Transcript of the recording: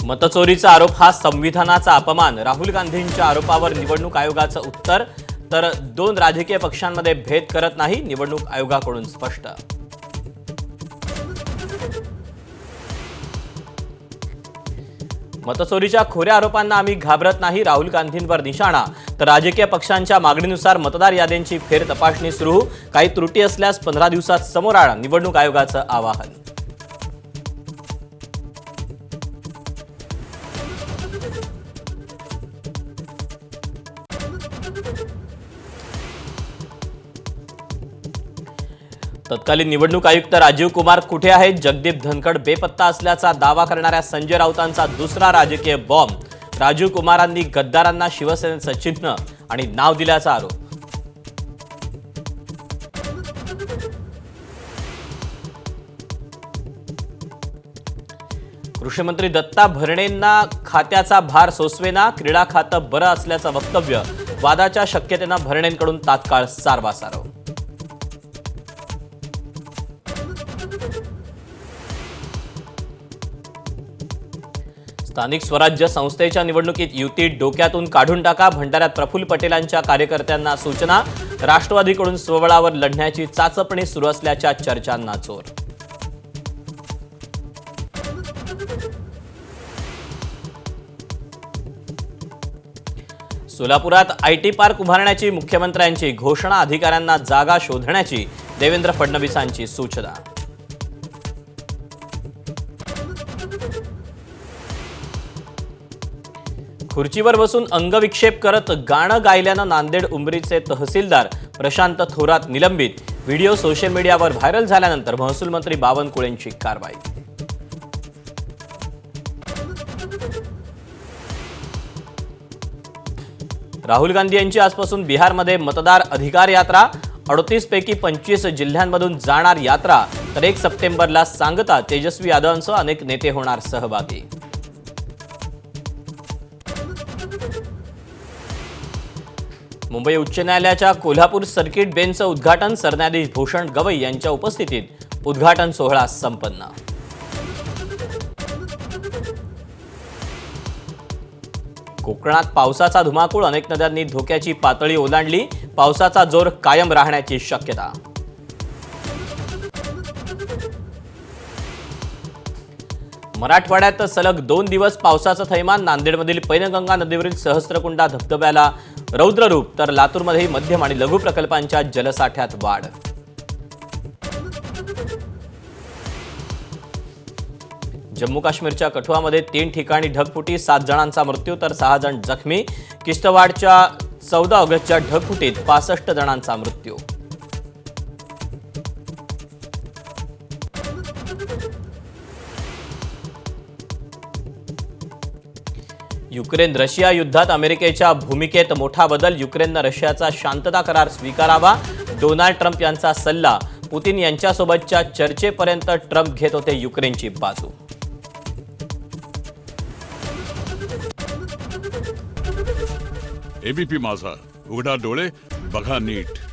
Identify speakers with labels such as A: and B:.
A: मतचोरीचा आरोप हा संविधानाचा अपमान, राहुल गांधींच्या आरोपावर निवडणूक आयोगाचं उत्तर, तर 2 राजकीय पक्षांमध्ये भेद करत नाही, निवडणूक आयोगाकडून स्पष्ट. मतचोरीच्या खोऱ्या आरोपांना आम्ही घाबरत नाही, राहुल गांधींवर निशाणा, तर राजकीय पक्षांच्या मागणीनुसार मतदार याद्यांची फेर तपासणी सुरू, काही त्रुटी असल्यास 15 दिवसात समोर आणा, निवडणूक आयोगाचं आवाहन. तत्कालीन निवडणूक आयुक्त राजीव कुमार कुठे आहेत? जगदीप धनखड बेपत्ता असल्याचा दावा करणाऱ्या संजय राऊतांचा दुसरा राजकीय बॉम्ब. राजीव कुमारांनी गद्दारांना शिवसेनेचं चिन्ह आणि नाव दिल्याचा आरोप. कृषी मंत्री दत्ता भरणेंना खात्याचा भार सोसवेना, क्रीडा खातं बरं असल्याचं वक्तव्य. वादाच्या शक्यतेनं भरणेंकडून तात्काळ सारवासारव. स्थानिक स्वराज्य संस्थेच्या निवडणुकीत युती डोक्यातून काढून टाका, भंडाऱ्यात प्रफुल्ल पटेलांच्या कार्यकर्त्यांना सूचना. राष्ट्रवादीकडून स्वबळावर लढण्याची चाचपणी सुरू असल्याच्या चर्चांना जोर. सोलापुरात आयटी पार्क उभारण्याची मुख्यमंत्र्यांची घोषणा, अधिकाऱ्यांना जागा शोधण्याची देवेंद्र फडणवीसांची सूचना. खुर्चीवर बसून अंगविक्षेप करत गाणं गायल्यानं नांदेड उमरीचे तहसीलदार प्रशांत थोरात निलंबित. व्हिडिओ सोशल मीडियावर व्हायरल झाल्यानंतर महसूल मंत्री बावनकुळेंची कारवाई. राहुल गांधी यांची आजपासून बिहारमध्ये मतदार अधिकार यात्रा. 38 पैकी 25 जिल्ह्यांमधून जाणार यात्रा, तर 1 सप्टेंबरला सांगता तेजस्वी यादवांसह अनेक नेते होणार सहभागी. मुंबई उच्च न्यायालयाच्या कोल्हापूर सर्किट बेंचचं उद्घाटन, सरन्यायाधीश भूषण गवई यांच्या उपस्थितीत उद्घाटन सोहळा संपन्न. कोकणात पावसाचा धुमाकूळ, अनेक नद्यांनी धोक्याची पातळी ओलांडली, पावसाचा जोर कायम राहण्याची शक्यता. मराठवाड्यात सलग 2 दिवस पावसाचं थैमान, नांदेडमधील पैनगंगा नदीवरील सहस्त्रकुंडा धबधब्याला रौद्ररूप, तर लातूरमध्येही मध्यम आणि लघु प्रकल्पांच्या जलसाठ्यात वाढ. जम्मू काश्मीरच्या कठुआमध्ये 3 ठिकाणी ढगफुटी, 7 जणांचा मृत्यू तर 6 जण जखमी. किश्तवाडच्या 14 ऑगस्टच्या ढगफुटीत 65 जणांचा मृत्यू. युक्रेन रशिया युद्धात अमेरिकेच्या भूमिकेत मोठा बदल, युक्रेननं रशियाचा शांतता करार स्वीकारावा, डोनाल्ड ट्रम्प यांचा सल्ला. पुतिन यांच्यासोबतच्या चर्चेपर्यंत ट्रम्प घेत होते युक्रेनची बाजू.
B: एबीपी माझा, उघडा डोळे बघा नीट.